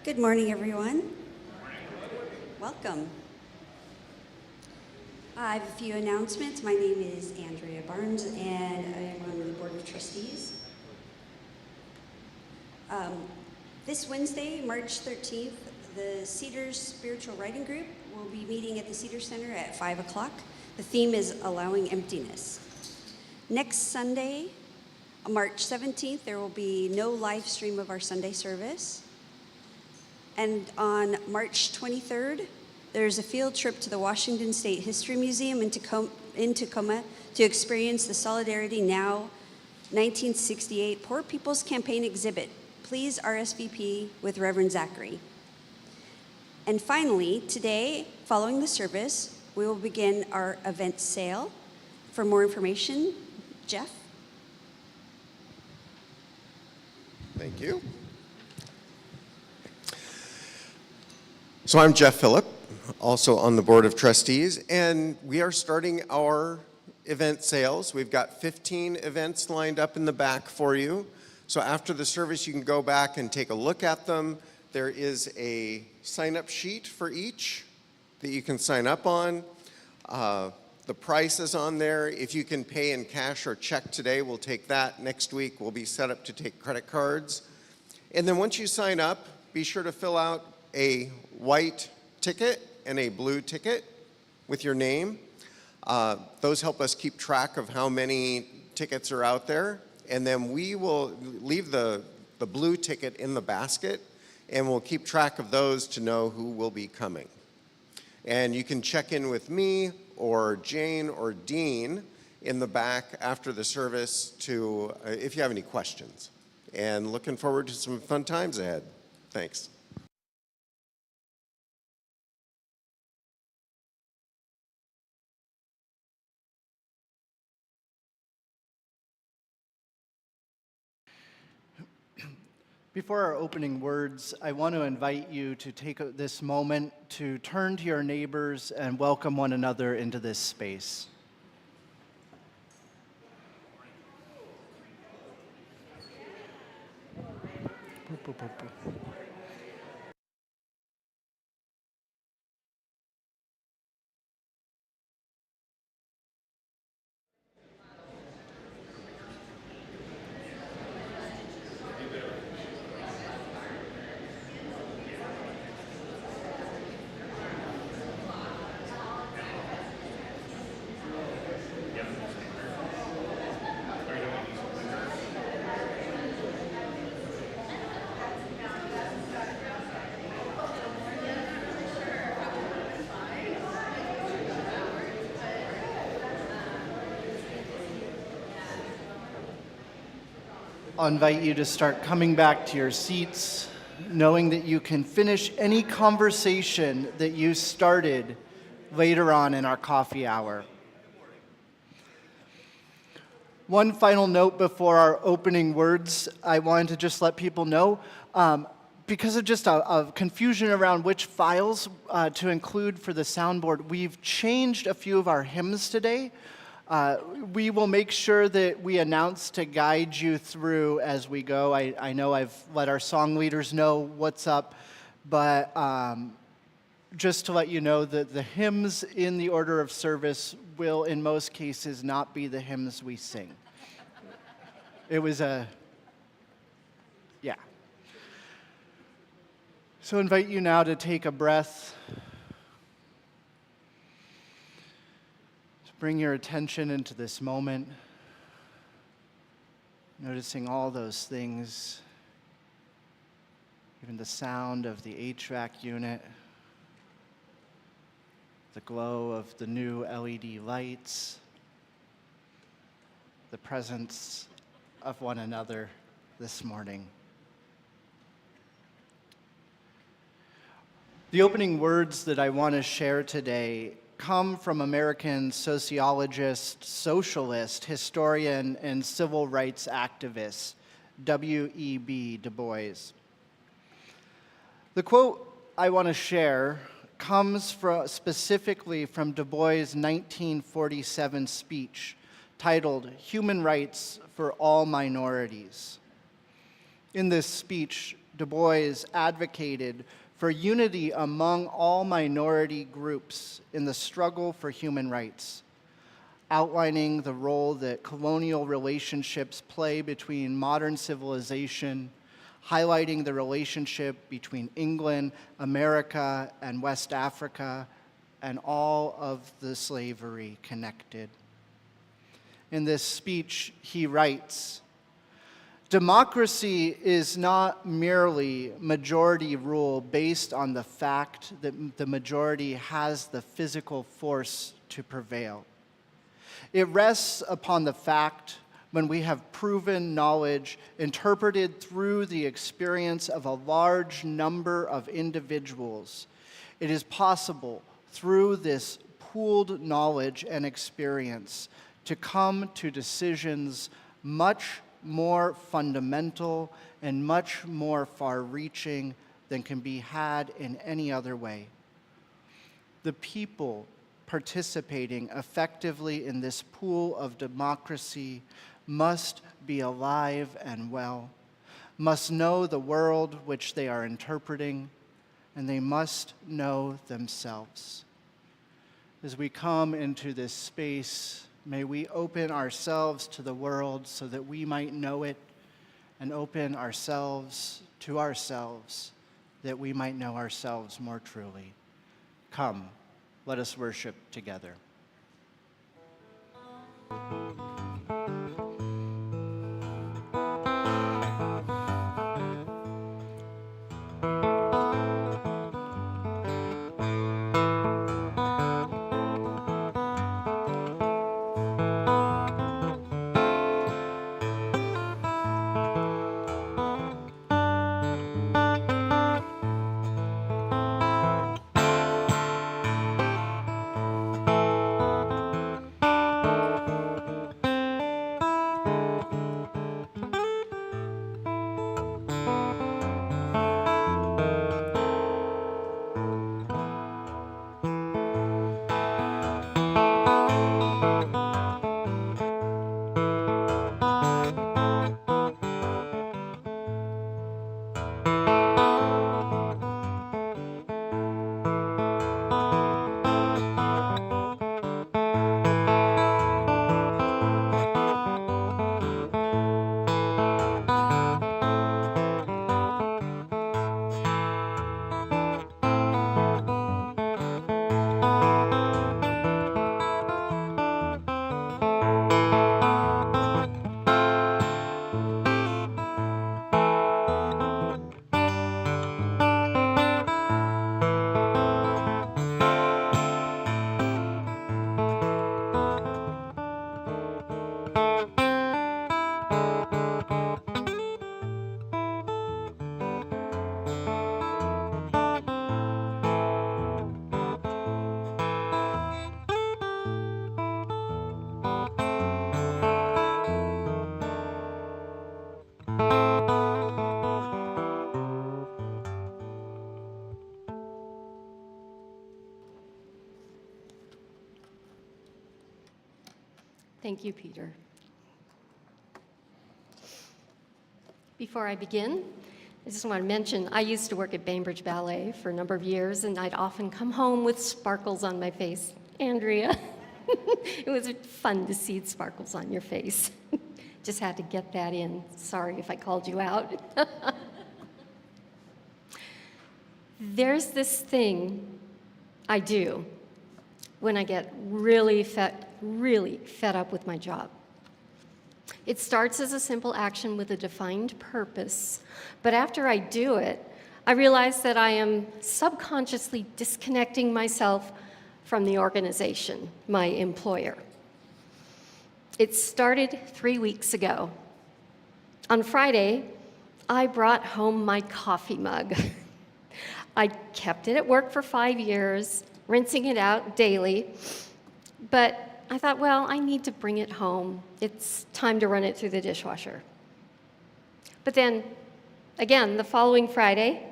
Good morning, everyone. Welcome. I have a few announcements. My name is Andrea Barnes, and I am on the Board of Trustees. This Wednesday, March 13th, the Cedars Spiritual Writing Group will be meeting at the Cedar Center at 5 o'clock. The theme is Allowing Emptiness. Next Sunday, March 17th, there will be no live stream of our Sunday service. And on March 23rd, there's a field trip to the Washington State History Museum in Tacoma to experience the Solidarity Now 1968 Poor People's Campaign exhibit. Please RSVP with Reverend Zachary. And finally, today, following the service, we will begin our event sale. For more information, Jeff. Thank you. So I'm Jeff Phillip, also on the Board of Trustees, and we are starting our event sales. We've got 15 events lined up in the back for you. So after the service, you can go back and take a look at them. There is a sign-up sheet for each that you can sign up on. The price is on there. If you can pay in cash or check today, we'll take that. Next week, we'll be set up to take credit cards. And then once you sign up, be sure to fill out a white ticket and a blue ticket with your name. Those help us keep track of how many tickets are out there. And then we will leave the blue ticket in the basket, and we'll keep track of those to know who will be coming. And you can check in with me or Jane or Dean in the back after the service to if you have any questions. And looking forward to some fun times ahead. Thanks. Before our opening words, I want to invite you to take this moment to turn to your neighbors and welcome one another into this space. I'll invite you to start coming back to your seats, knowing that you can finish any conversation that you started later on in our coffee hour. One final note before our opening words, I wanted to just let people know, because of just a confusion around which files to include for the soundboard, we've changed a few of our hymns today. We will make sure that we announce to guide you through as we go. I know I've let our song leaders know what's up, but just to let you know that the hymns in the order of service will, in most cases, not be the hymns we sing. It was yeah. So I invite you now to take a breath. Bring your attention into this moment, noticing all those things, even the sound of the HVAC unit, the glow of the new LED lights, the presence of one another this morning. The opening words that I want to share today come from American sociologist, socialist, historian, and civil rights activist, W.E.B. Du Bois. The quote I want to share comes specifically from Du Bois' 1947 speech titled Human Rights for All Minorities. In this speech, Du Bois advocated for unity among all minority groups in the struggle for human rights, outlining the role that colonial relationships play between modern civilization, highlighting the relationship between England, America, and West Africa, and all of the slavery connected. In this speech, he writes, "Democracy is not merely majority rule based on the fact that the majority has the physical force to prevail. It rests upon the fact when we have proven knowledge interpreted through the experience of a large number of individuals. It is possible through this pooled knowledge and experience to come to decisions much more fundamental and much more far-reaching than can be had in any other way. The people participating effectively in this pool of democracy must be alive and well, must know the world which they are interpreting, and they must know themselves." As we come into this space, may we open ourselves to the world so that we might know it, and open ourselves to ourselves that we might know ourselves more truly. Come, let us worship together. Thank you, Peter. Before I begin, I just want to mention I used to work at Bainbridge Ballet for a number of years, and I'd often come home with sparkles on my face. Andrea, it was fun to see sparkles on your face. Just had to get that in. Sorry if I called you out. There's this thing I do when I get really fed up with my job. It starts as a simple action with a defined purpose, but after I do it, I realize that I am subconsciously disconnecting myself from the organization, my employer. It started 3 weeks ago. On Friday, I brought home my coffee mug. I kept it at work for 5 years, rinsing it out daily, but I thought, well, I need to bring it home. It's time to run it through the dishwasher. But then, again, the following Friday,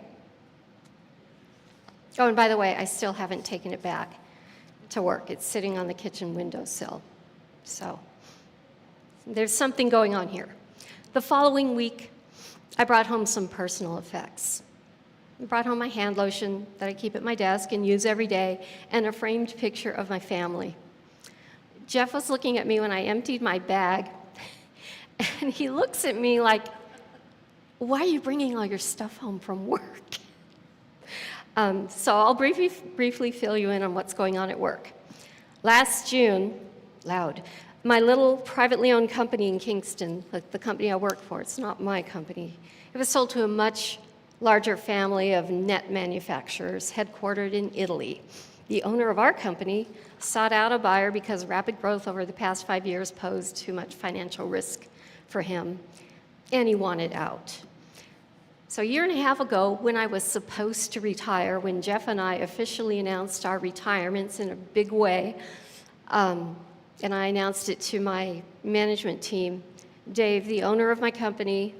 oh, and by the way, I still haven't taken it back to work. It's sitting on the kitchen windowsill. So there's something going on here. The following week, I brought home some personal effects. I brought home my hand lotion that I keep at my desk and use every day, and a framed picture of my family. Jeff was looking at me when I emptied my bag, and he looks at me like, why are you bringing all your stuff home from work? So I'll briefly fill you in on what's going on at work. Last June, my little privately owned company in Kingston, the company I work for, it's not my company, it was sold to a much larger family of net manufacturers headquartered in Italy. The owner of our company sought out a buyer because rapid growth over the past 5 years posed too much financial risk for him, and he wanted out. So a year and a half ago, when I was supposed to retire, when Jeff and I officially announced our retirements in a big way, and I announced it to my management team, Dave, the owner of my company,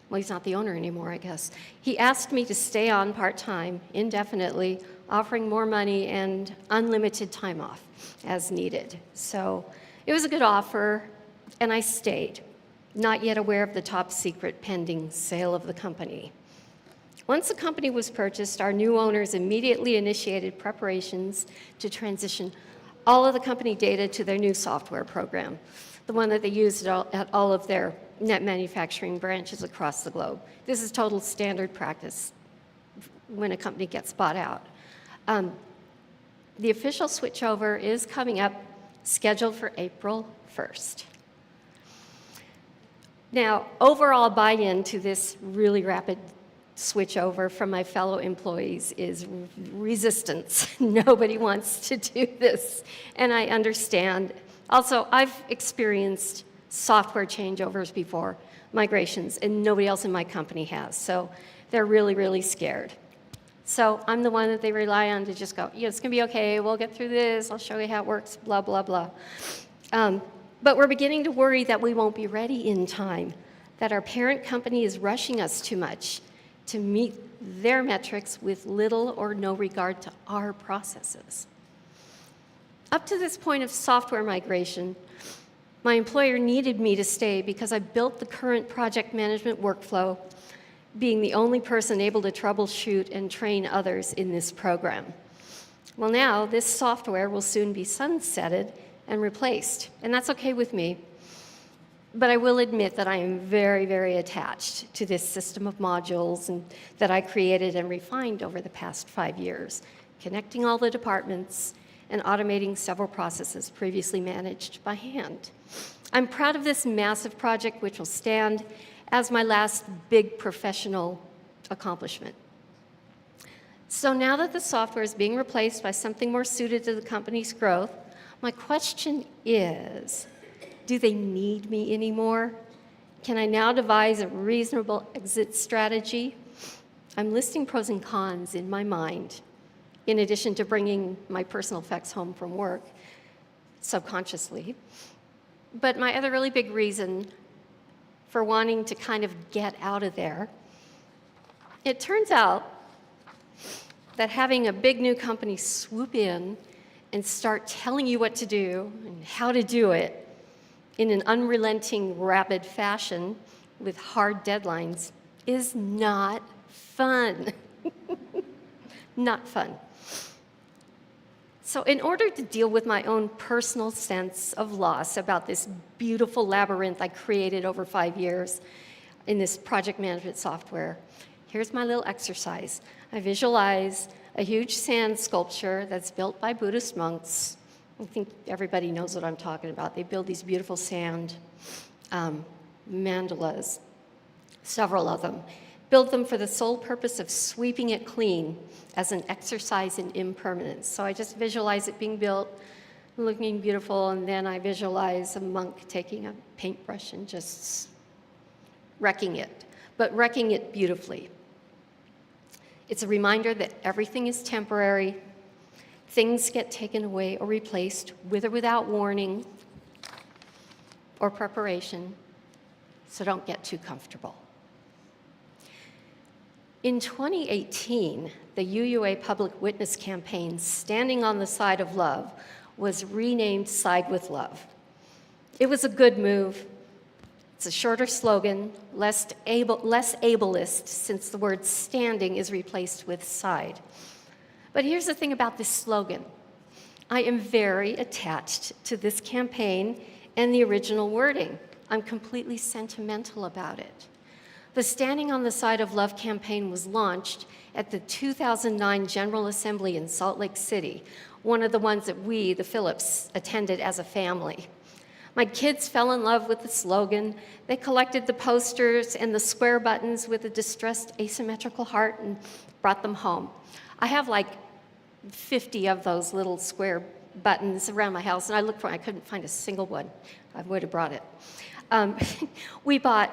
well, he's not the owner anymore, I guess. He asked me to stay on part-time, indefinitely, offering more money and unlimited time off as needed. So it was a good offer, and I stayed, not yet aware of the top secret pending sale of the company. Once the company was purchased, our new owners immediately initiated preparations to transition all of the company data to their new software program, the one that they use at all of their net manufacturing branches across the globe. This is total standard practice when a company gets bought out. The official switchover is coming up, scheduled for April 1st. Now, overall buy-in to this really rapid switchover from my fellow employees is resistance. Nobody wants to do this, and I understand. Also, I've experienced software changeovers before, migrations, and nobody else in my company has, so they're really, really scared. So I'm the one that they rely on to just go, yeah, it's gonna be okay, we'll get through this, I'll show you how it works, blah, blah, blah. But we're beginning to worry that we won't be ready in time, that our parent company is rushing us too much to meet their metrics with little or no regard to our processes. Up to this point of software migration, my employer needed me to stay because I built the current project management workflow, being the only person able to troubleshoot and train others in this program. Well, now this software will soon be sunsetted and replaced, and that's okay with me. But I will admit that I am very, very attached to this system of modules that I created and refined over the past 5 years, connecting all the departments and automating several processes previously managed by hand. I'm proud of this massive project, which will stand as my last big professional accomplishment. So now that the software is being replaced by something more suited to the company's growth, my question is, do they need me anymore? Can I now devise a reasonable exit strategy? I'm listing pros and cons in my mind, in addition to bringing my personal effects home from work, subconsciously. But my other really big reason for wanting to kind of get out of there, it turns out that having a big new company swoop in and start telling you what to do and how to do it in an unrelenting, rapid fashion with hard deadlines is not fun. Not fun. So in order to deal with my own personal sense of loss about this beautiful labyrinth I created over 5 years in this project management software, here's my little exercise. I visualize a huge sand sculpture that's built by Buddhist monks. I think everybody knows what I'm talking about. They build these beautiful sand mandalas, several of them. Build them for the sole purpose of sweeping it clean as an exercise in impermanence. So I just visualize it being built, looking beautiful, and then I visualize a monk taking a paintbrush and just wrecking it, but wrecking it beautifully. It's a reminder that everything is temporary. Things get taken away or replaced with or without warning or preparation, so don't get too comfortable. In 2018, the UUA Public Witness Campaign, Standing on the Side of Love, was renamed Side with Love. It was a good move, It's a shorter slogan, less ableist, since the word standing is replaced with side. But here's the thing about this slogan. I am very attached to this campaign and the original wording. I'm completely sentimental about it. The Standing on the Side of Love campaign was launched at the 2009 General Assembly in Salt Lake City, one of the ones that we, the Phillips, attended as a family. My kids fell in love with the slogan. They collected the posters and the square buttons with a distressed asymmetrical heart and brought them home. I have like 50 of those little square buttons around my house, and I looked for them. I couldn't find a single one. I would have brought it. We bought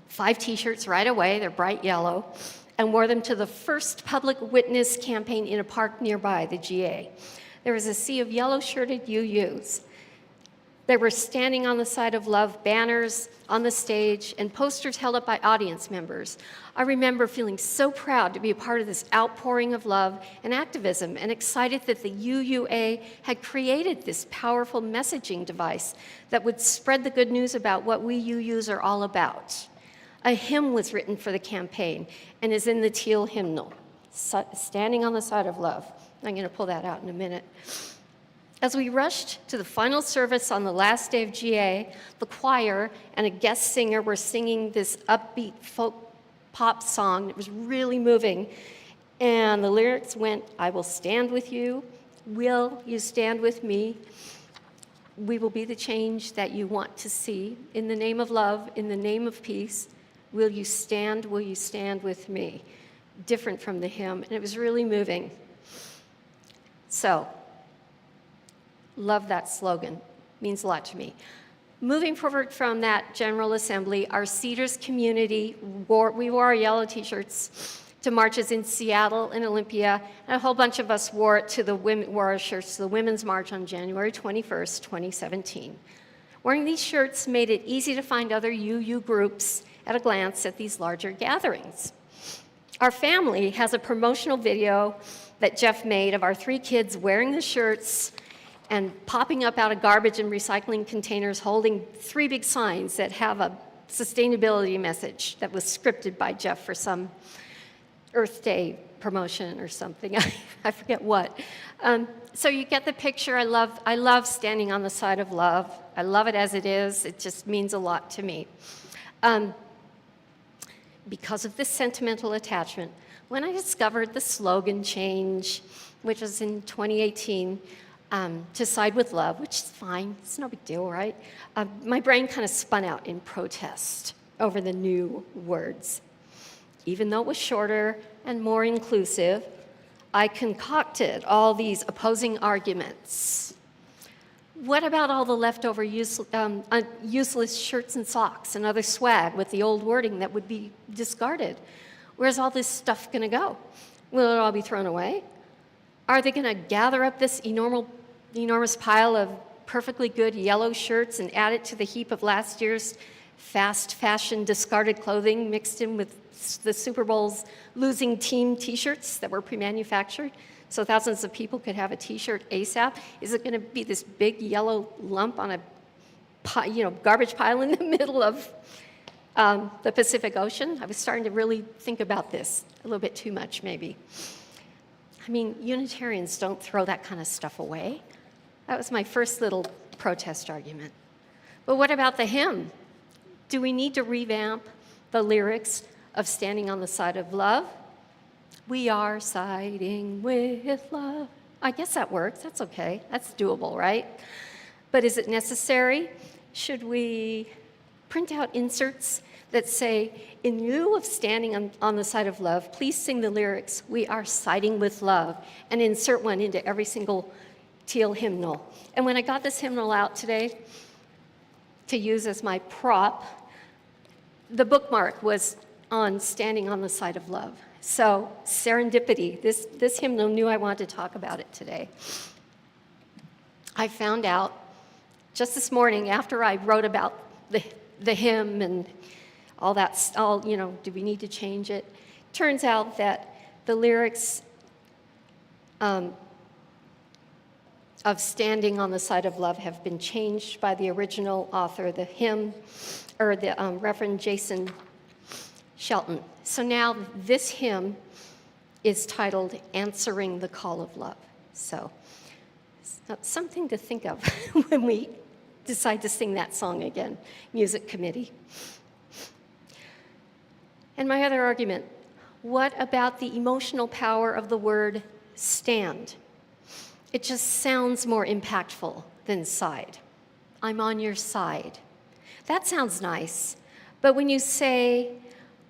5 T-shirts right away. They're bright yellow, and wore them to the first public witness campaign in a park nearby, the GA. There was a sea of yellow-shirted UUs. They were standing on the side of love, banners on the stage, and posters held up by audience members. I remember feeling so proud to be a part of this outpouring of love and activism, and excited that the UUA had created this powerful messaging device that would spread the good news about what we UUs are all about. A hymn was written for the campaign and is in the teal hymnal, Standing on the Side of Love. I'm going to pull that out in a minute. As we rushed to the final service on the last day of GA, the choir and a guest singer were singing this upbeat folk pop song. It was really moving. And the lyrics went, I will stand with you. Will you stand with me? We will be the change that you want to see. In the name of love, in the name of peace, will you stand with me? Different from the hymn, and it was really moving. So, love that slogan. Means a lot to me. Moving forward from that General Assembly, our Cedars community, we wore our yellow T-shirts to marches in Seattle and Olympia, and a whole bunch of us wore our shirts to the Women's March on January 21st, 2017. Wearing these shirts made it easy to find other UU groups at a glance at these larger gatherings. Our family has a promotional video that Jeff made of our 3 kids wearing the shirts and popping up out of garbage and recycling containers holding 3 big signs that have a sustainability message that was scripted by Jeff for some Earth Day promotion or something. I forget what. So you get the picture. I love standing on the side of love. I love it as it is. It just means a lot to me. Because of this sentimental attachment, when I discovered the slogan change, which was in 2018, to side with love, which is fine, it's no big deal, right? My brain kind of spun out in protest over the new words. Even though it was shorter and more inclusive, I concocted all these opposing arguments. What about all the leftover useless shirts and socks and other swag with the old wording that would be discarded? Where's all this stuff going to go? Will it all be thrown away? Are they going to gather up this enormous pile of perfectly good yellow shirts and add it to the heap of last year's fast fashion discarded clothing mixed in with the Super Bowl's losing team T-shirts that were pre-manufactured so thousands of people could have a T-shirt ASAP? Is it going to be this big yellow lump on a garbage pile in the middle of the Pacific Ocean? I was starting to really think about this a little bit too much, maybe. I mean, Unitarians don't throw that kind of stuff away. That was my first little protest argument. But what about the hymn? Do we need to revamp the lyrics of Standing on the Side of Love? We are siding with love. I guess that works. That's okay. That's doable, right? But is it necessary? Should we print out inserts that say, in lieu of standing on the side of love, please sing the lyrics, we are siding with love, and insert one into every single teal hymnal. And when I got this hymnal out today to use as my prop, the bookmark was on Standing on the Side of Love. So serendipity, this hymnal knew I wanted to talk about it today. I found out just this morning after I wrote about the hymn and all that, do we need to change it? Turns out that the lyrics of Standing on the Side of Love have been changed by the original author, the Reverend Jason Shelton. So now this hymn is titled Answering the Call of Love. So something to think of when we decide to sing that song again, music committee. And my other argument, what about the emotional power of the word stand? It just sounds more impactful than side. I'm on your side. That sounds nice, but when you say,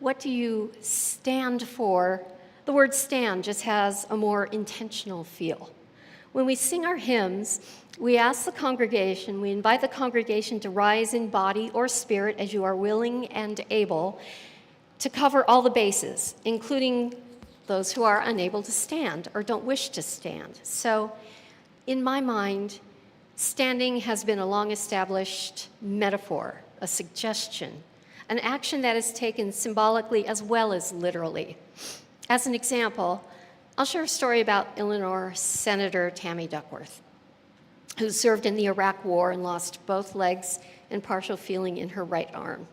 what do you stand for? The word stand just has a more intentional feel. When we sing our hymns, we ask the congregation, we invite the congregation to rise in body or spirit as you are willing and able to cover all the bases, including those who are unable to stand or don't wish to stand. So in my mind, standing has been a long-established metaphor, a suggestion, an action that is taken symbolically as well as literally. As an example, I'll share a story about Illinois Senator Tammy Duckworth, who served in the Iraq War and lost both legs and partial feeling in her right arm.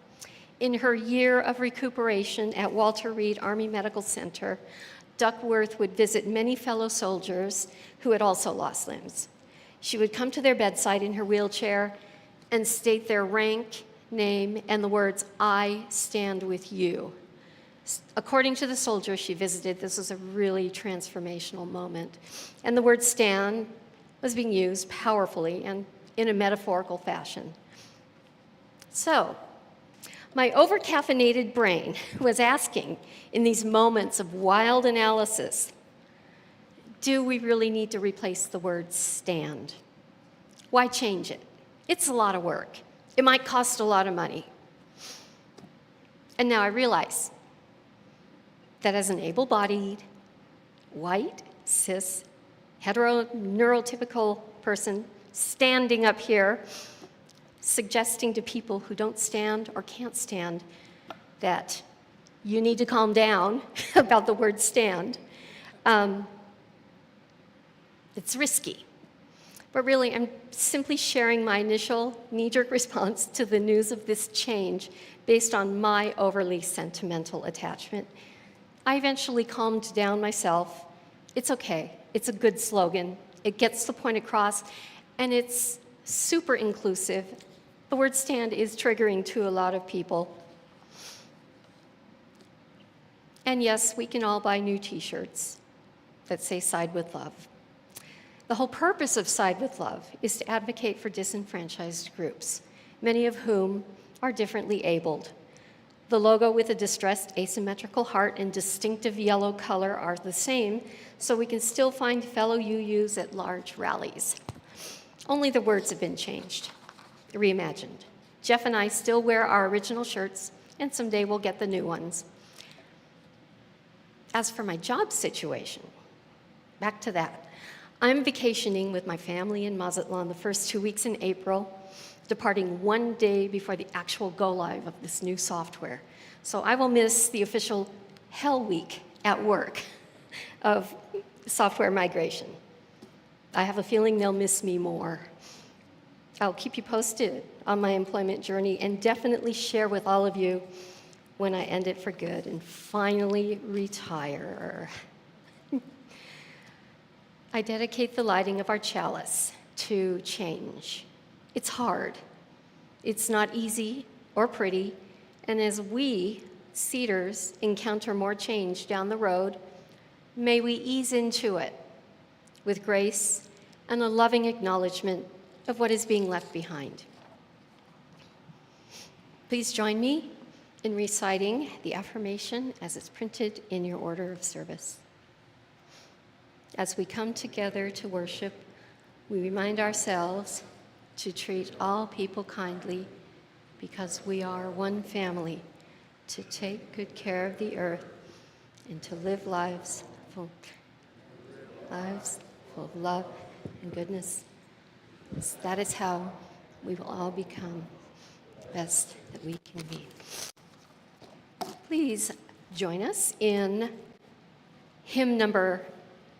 In her year of recuperation at Walter Reed Army Medical Center, Duckworth would visit many fellow soldiers who had also lost limbs. She would come to their bedside in her wheelchair and state their rank, name, and the words, "I stand with you." According to the soldiers she visited, this was a really transformational moment. And the word stand was being used powerfully and in a metaphorical fashion. So, my overcaffeinated brain was asking in these moments of wild analysis, do we really need to replace the word stand? Why change it? It's a lot of work. It might cost a lot of money. And now I realize that as an able-bodied, white, cis, heteroneurotypical person standing up here, suggesting to people who don't stand or can't stand that you need to calm down about the word stand, it's risky. But really, I'm simply sharing my initial knee-jerk response to the news of this change based on my overly sentimental attachment. I eventually calmed down myself. It's okay. It's a good slogan. It gets the point across, and it's super inclusive. The word stand is triggering to a lot of people. And yes, we can all buy new t-shirts that say Side with Love. The whole purpose of Side with Love is to advocate for disenfranchised groups, many of whom are differently abled. The logo with a distressed asymmetrical heart and distinctive yellow color are the same, so we can still find fellow UUs at large rallies. Only the words have been changed, reimagined. Jeff and I still wear our original shirts, and someday we'll get the new ones. As for my job situation, back to that. I'm vacationing with my family in Mazatlan the first 2 weeks in April, departing one day before the actual go-live of this new software. So I will miss the official hell week at work of software migration. I have a feeling they'll miss me more. I'll keep you posted on my employment journey and definitely share with all of you when I end it for good and finally retire. I dedicate the lighting of our chalice to change. It's hard. It's not easy or pretty. And as we, Cedars, encounter more change down the road, may we ease into it with grace and a loving acknowledgement of what is being left behind. Please join me in reciting the affirmation as it's printed in your order of service. As we come together to worship, we remind ourselves to treat all people kindly because we are one family, to take good care of the earth and to live lives full of love and goodness. That is how we will all become the best that we can be. Please join us in hymn number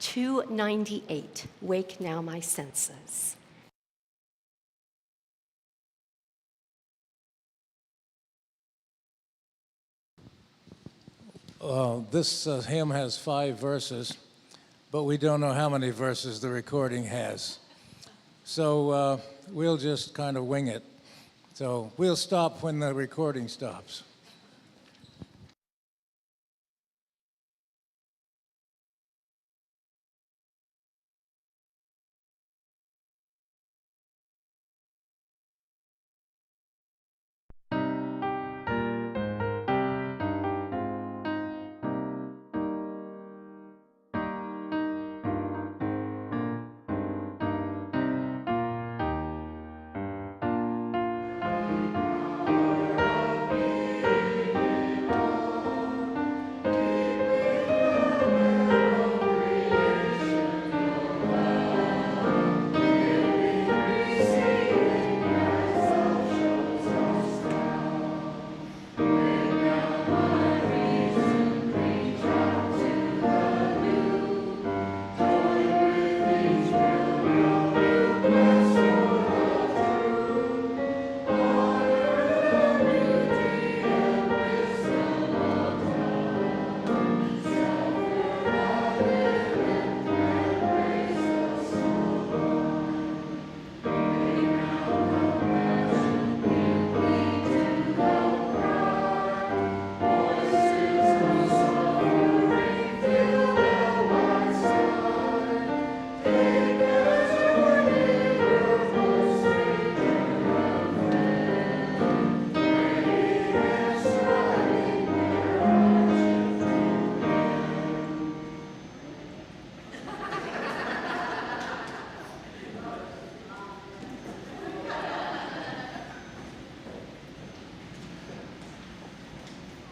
298, Wake Now My Senses. This hymn has 5 verses, but we don't know how many verses the recording has. So we'll just kind of wing it. So we'll stop when the recording stops.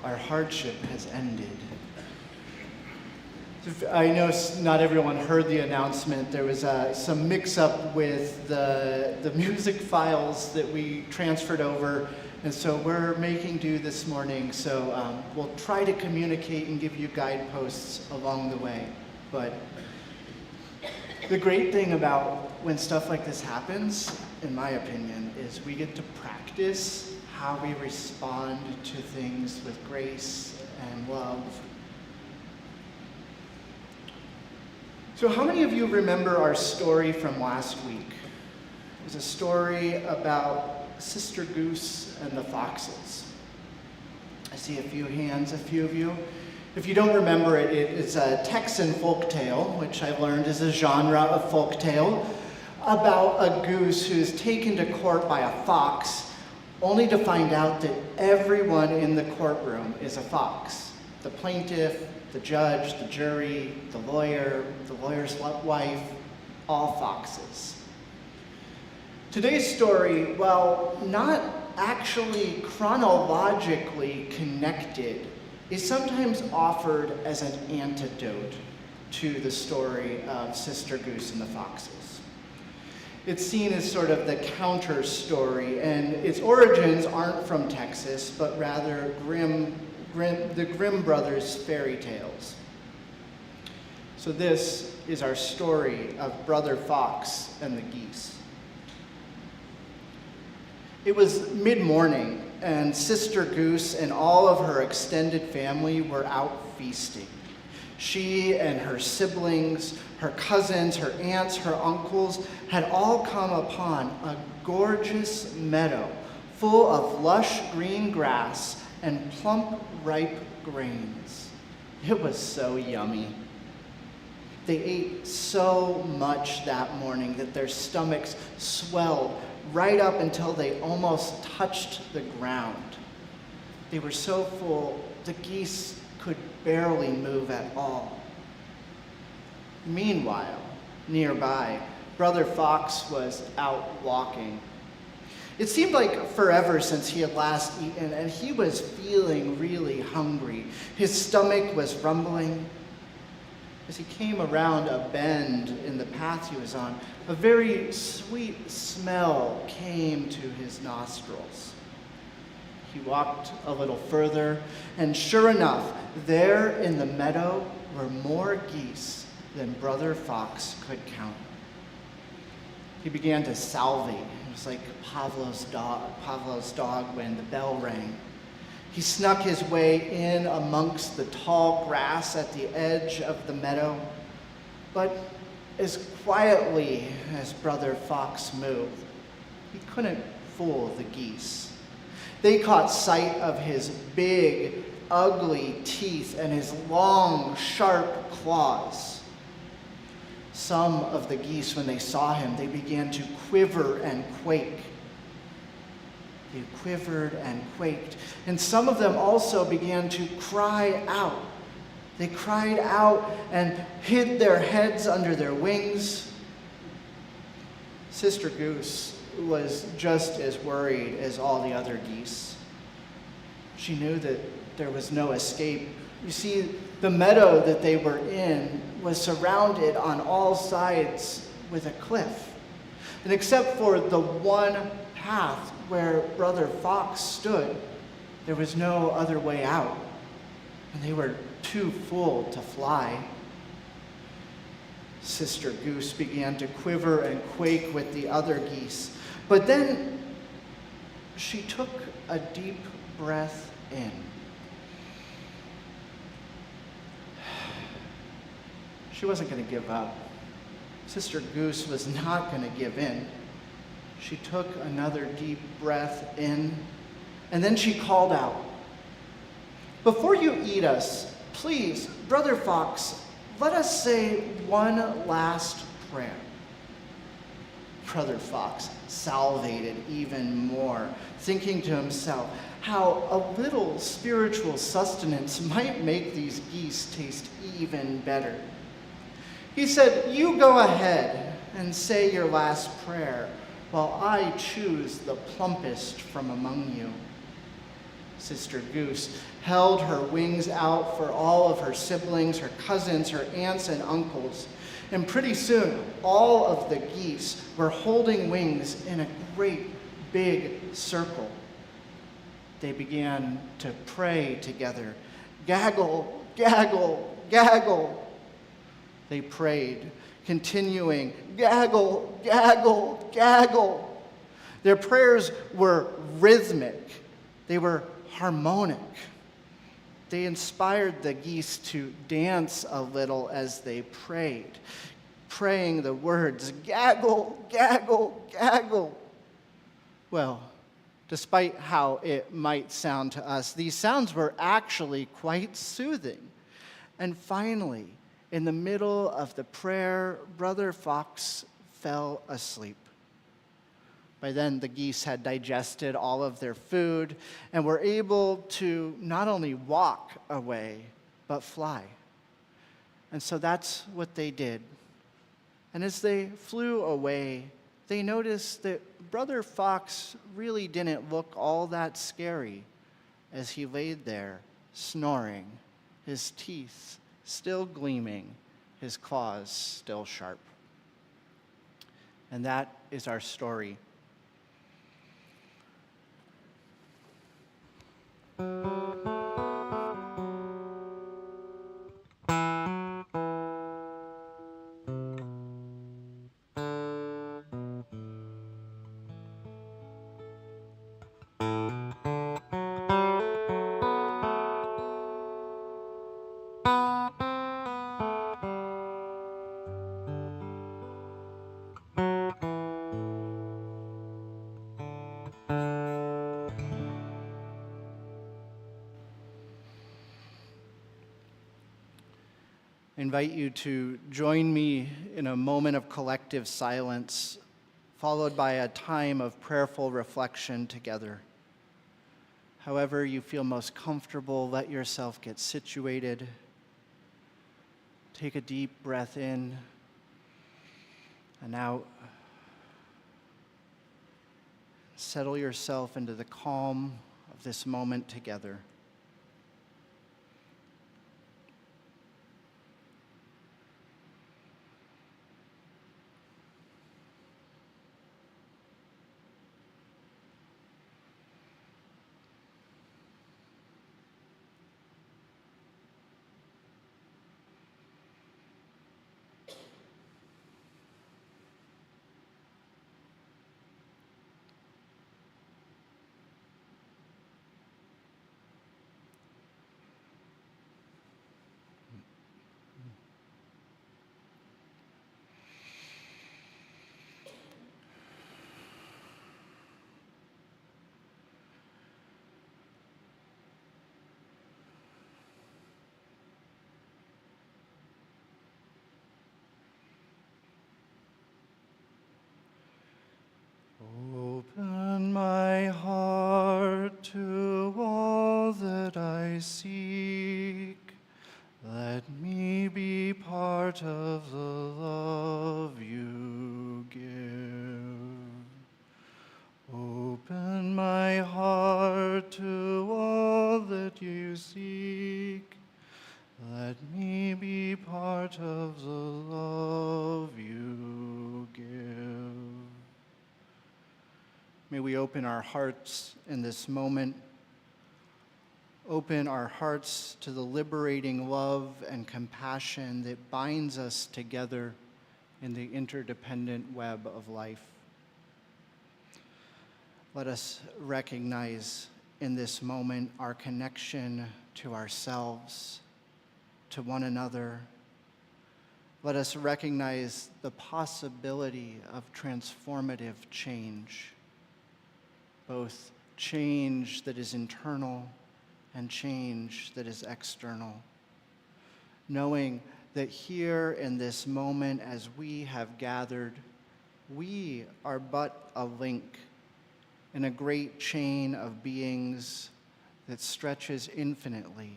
Our hardship has ended. I know not everyone heard the announcement. There was some mix-up with the music files that we transferred over, and so we're making do this morning. So we'll try to communicate and give you guideposts along the way. But the great thing about when stuff like this happens, in my opinion, is we get to practice how we respond to things with grace and love. So how many of you remember our story from last week? It was a story about Sister Goose and the foxes. I see a few hands, a few of you. If you don't remember it, it's a Texan folktale, which I've learned is a genre of folktale, about a goose who's taken to court by a fox, only to find out that everyone in the courtroom is a fox. The plaintiff, the judge, the jury, the lawyer's wife, all foxes. Today's story, while not actually chronologically connected, is sometimes offered as an antidote to the story of Sister Goose and the Foxes. It's seen as sort of the counter story, and its origins aren't from Texas, but rather the Grimm brothers' fairy tales. So this is our story of Brother Fox and the geese. It was mid-morning, and Sister Goose and all of her extended family were out feasting. She and her siblings, her cousins, her aunts, her uncles had all come upon a gorgeous meadow full of lush green grass and plump, ripe grains. It was so yummy. They ate so much that morning that their stomachs swelled right up until they almost touched the ground. They were so full, the geese could barely move at all. Meanwhile, nearby, Brother Fox was out walking. It seemed like forever since he had last eaten, and he was feeling really hungry. His stomach was rumbling. As he came around a bend in the path he was on, a very sweet smell came to his nostrils. He walked a little further, and sure enough, there in the meadow were more geese, than Brother Fox could count. He began to salivate. It was like Pavlov's dog when the bell rang. He snuck his way in amongst the tall grass at the edge of the meadow, but as quietly as Brother Fox moved, he couldn't fool the geese. They caught sight of his big, ugly teeth and his long, sharp claws. Some of the geese, when they saw him, they began to quiver and quake. They quivered and quaked. And some of them also began to cry out. They cried out and hid their heads under their wings. Sister Goose was just as worried as all the other geese. She knew that there was no escape. You see, the meadow that they were in was surrounded on all sides with a cliff. And except for the one path where Brother Fox stood, there was no other way out. And they were too full to fly. Sister Goose began to quiver and quake with the other geese. But then she took a deep breath in. She wasn't going to give up. Sister Goose was not going to give in. She took another deep breath in, and then she called out, "Before you eat us, please, Brother Fox, let us say one last prayer." Brother Fox salivated even more, thinking to himself how a little spiritual sustenance might make these geese taste even better. He said, "You go ahead and say your last prayer while I choose the plumpest from among you." Sister Goose held her wings out for all of her siblings, her cousins, her aunts and uncles. And pretty soon, all of the geese were holding wings in a great big circle. They began to pray together. Gaggle, gaggle, gaggle. They prayed, continuing, gaggle, gaggle, gaggle. Their prayers were rhythmic. They were harmonic. They inspired the geese to dance a little as they prayed, praying the words, gaggle, gaggle, gaggle. Well, despite how it might sound to us, these sounds were actually quite soothing. And finally, in the middle of the prayer, Brother Fox fell asleep. By then, the geese had digested all of their food and were able to not only walk away, but fly. And so that's what they did. And as they flew away, they noticed that Brother Fox really didn't look all that scary as he laid there, snoring, his teeth still gleaming, his claws still sharp. And that is our story. I invite you to join me in a moment of collective silence, followed by a time of prayerful reflection together. However you feel most comfortable, let yourself get situated. Take a deep breath in and out. Settle yourself into the calm of this moment together. I seek. Let me be part of the love you give. Open my heart to all that you seek. Let me be part of the love you give. May we open our hearts in this moment. Open our hearts to the liberating love and compassion that binds us together in the interdependent web of life. Let us recognize in this moment our connection to ourselves, to one another. Let us recognize the possibility of transformative change, both change that is internal and change that is external. Knowing that here in this moment, as we have gathered, we are but a link in a great chain of beings that stretches infinitely,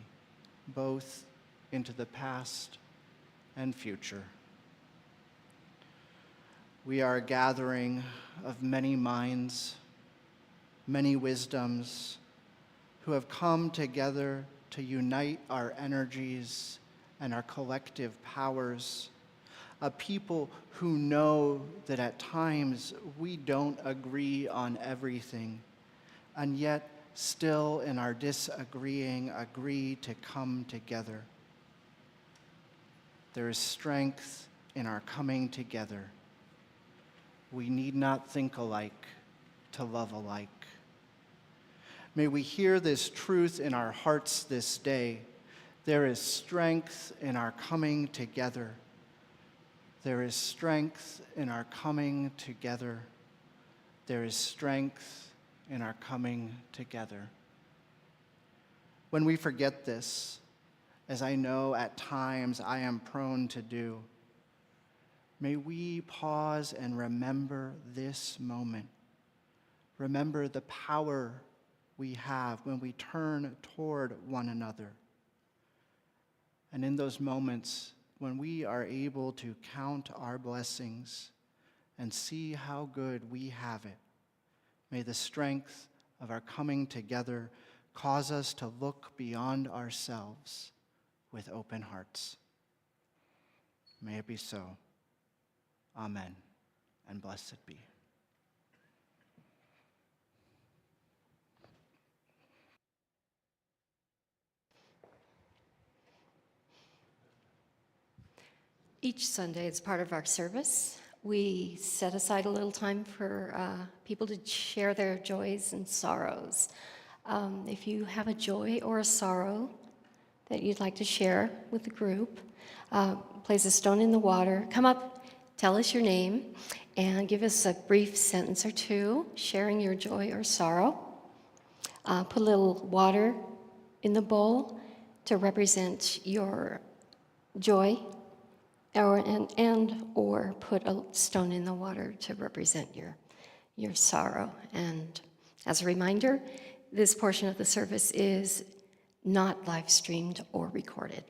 both into the past and future. We are a gathering of many minds, many wisdoms, who have come together to unite our energies and our collective powers, a people who know that at times we don't agree on everything, and yet still in our disagreeing agree to come together. There is strength in our coming together. We need not think alike to love alike. May we hear this truth in our hearts this day. There is strength in our coming together. There is strength in our coming together. There is strength in our coming together. When we forget this, as I know at times I am prone to do, may we pause and remember this moment. Remember the power we have when we turn toward one another. And in those moments, when we are able to count our blessings and see how good we have it, may the strength of our coming together cause us to look beyond ourselves with open hearts. May it be so. Amen, and blessed be. Each Sunday, as part of our service, we set aside a little time for people to share their joys and sorrows. If you have a joy or a sorrow that you'd like to share with the group, place a stone in the water, come up, tell us your name, and give us a brief sentence or two sharing your joy or sorrow. Put a little water in the bowl to represent your joy, or put a stone in the water to represent your sorrow. And as a reminder, this portion of the service is not live streamed or recorded.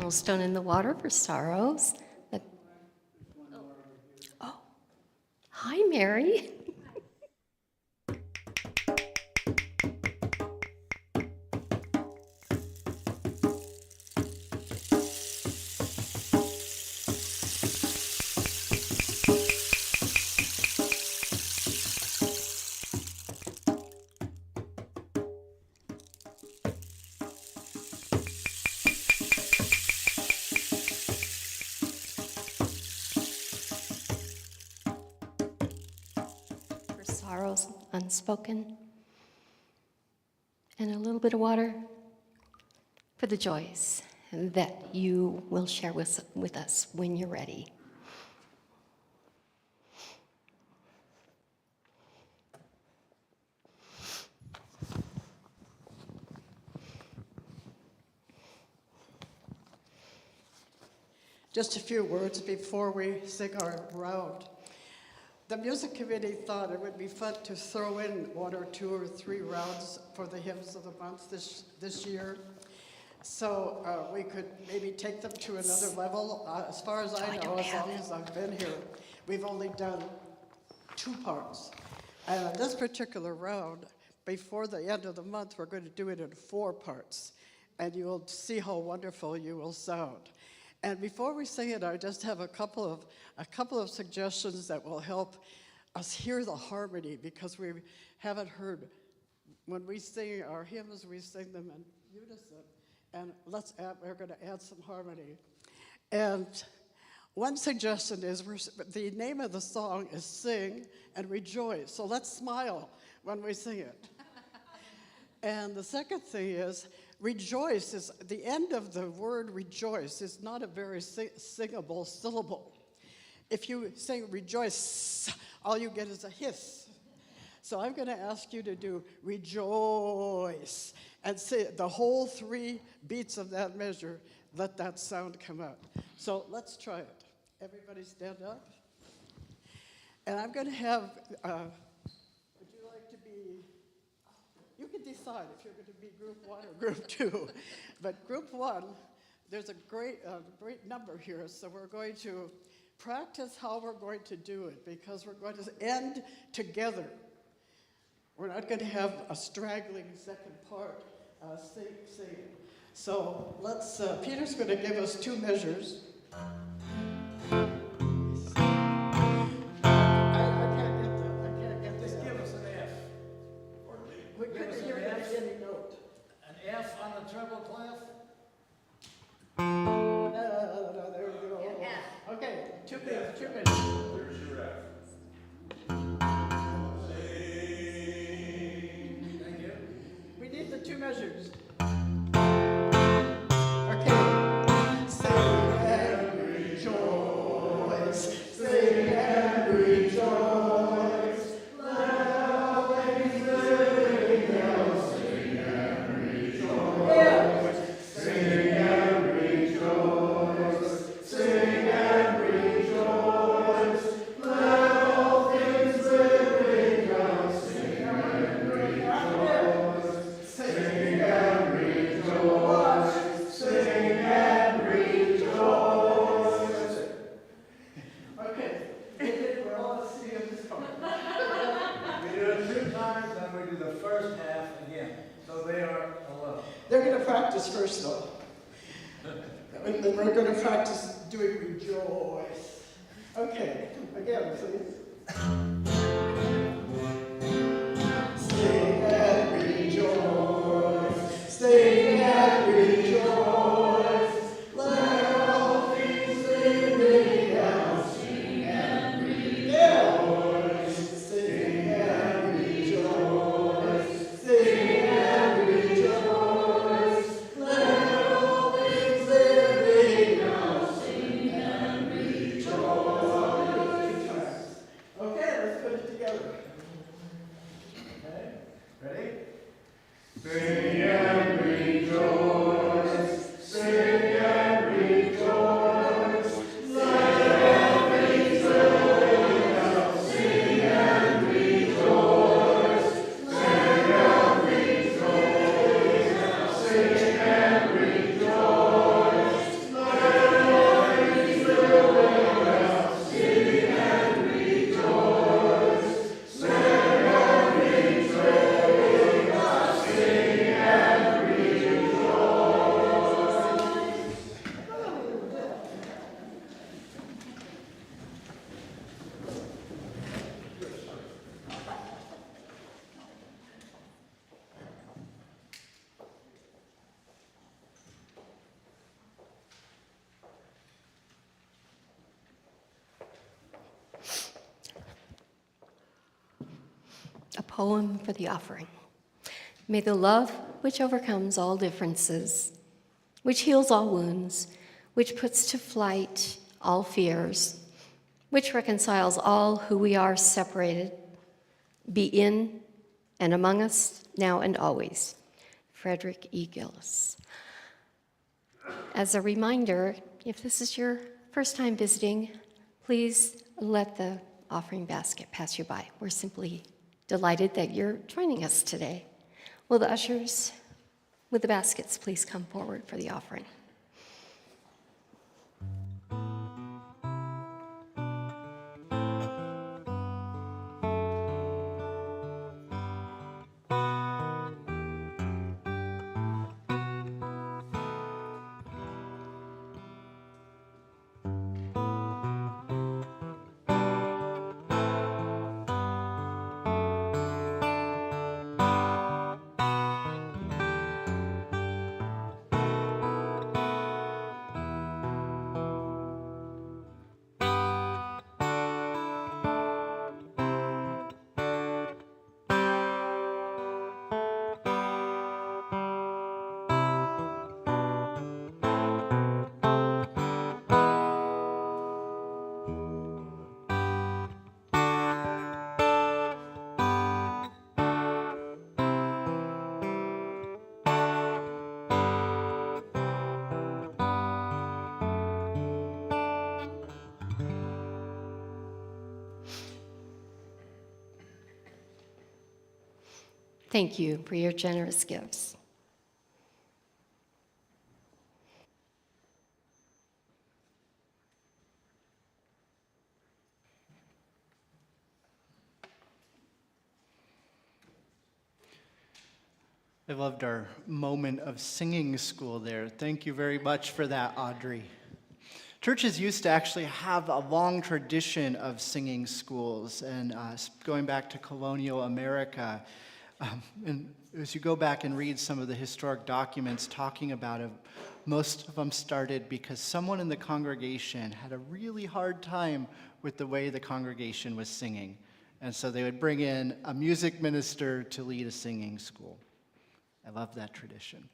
Millstone in the water for sorrows. Oh, hi, Mary. For sorrows unspoken. And a little bit of water for the joys that you will share with us when you're ready. Just a few words before we sing our round. The music committee thought it would be fun to throw in 1 or 2 or 3 rounds for the hymns of the month this year. So we could maybe take them to another level. As far as I know, as long as I've been here, we've only done 2 parts. And on this particular round, before the end of the month, we're going to do it in 4 parts. And you'll see how wonderful you will sound. And before we sing it, I just have a couple of suggestions that will help us hear the harmony, because we haven't heard, when we sing our hymns, we sing them in unison. And we're going to add some harmony. And one suggestion is, the name of the song is Sing and Rejoice. So let's smile when we sing it. And the second thing is, rejoice is, the end of the word rejoice is not a very singable syllable. If you sing rejoice, all you get is a hiss. So I'm going to ask you to do rejoice and say the whole 3 beats of that measure, let that sound come out. So let's try it. Everybody stand up. And I'm going to have, would you like to be, you can decide if you're going to be group 1 or group 2. But group 1, there's a great number here, so we're going to practice how we're going to do it, because we're going to end together. We're not going to have a straggling second part sing. So let's, Peter's going to give us 2 measures. I can't get this. Just give us an F. We couldn't hear any note. An F on the treble clef? No, there we go. Okay, 2 minutes. There's your F. Thank you. We need the 2 measures. Okay. Sing and rejoice. Sing and rejoice. Let all things living now sing and rejoice. Sing and rejoice. Sing and rejoice. Let all things living now sing and rejoice. Sing and rejoice. Sing and rejoice. Okay, we're all at sea of this part. We do it 2 times, then we do the first half again. So they are alone. They're going to practice first, though. And then we're going to practice doing rejoice. Okay, again, please. Sing and rejoice. Sing and rejoice. Let all things living now sing and rejoice. Sing and rejoice. Sing and rejoice. Let all things living now sing and rejoice. Okay, let's put Poem for the offering. May the love which overcomes all differences, which heals all wounds, which puts to flight all fears, which reconciles all who we are separated, be in and among us now and always. Frederick E. Gillis. As a reminder, if this is your first time visiting, please let the offering basket pass you by. We're simply delighted that you're joining us today. Will the ushers with the baskets please come forward for the offering? Thank you for your generous gifts. I loved our moment of singing school there. Thank you very much for that, Audrey. Churches used to actually have a long tradition of singing schools, and going back to colonial America. And as you go back and read some of the historic documents talking about it, most of them started because someone in the congregation had a really hard time with the way the congregation was singing. And so they would bring in a music minister to lead a singing school. I love that tradition.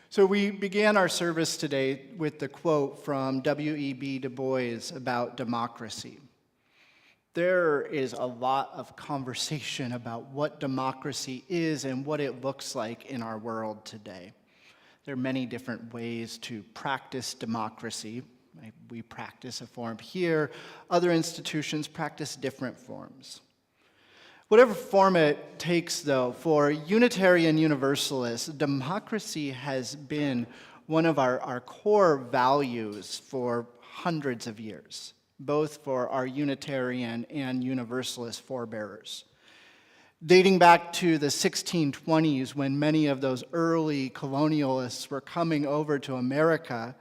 So we began our service today with the quote from W.E.B. Du Bois about democracy. There is a lot of conversation about what democracy is and what it looks like in our world today. There are many different ways to practice democracy. We practice a form here. Other institutions practice different forms. Whatever form it takes, though, for Unitarian Universalists, democracy has been one of our core values for hundreds of years, both for our Unitarian and Universalist forebearers. Dating back to the 1620s, when many of those early colonialists were coming over to America,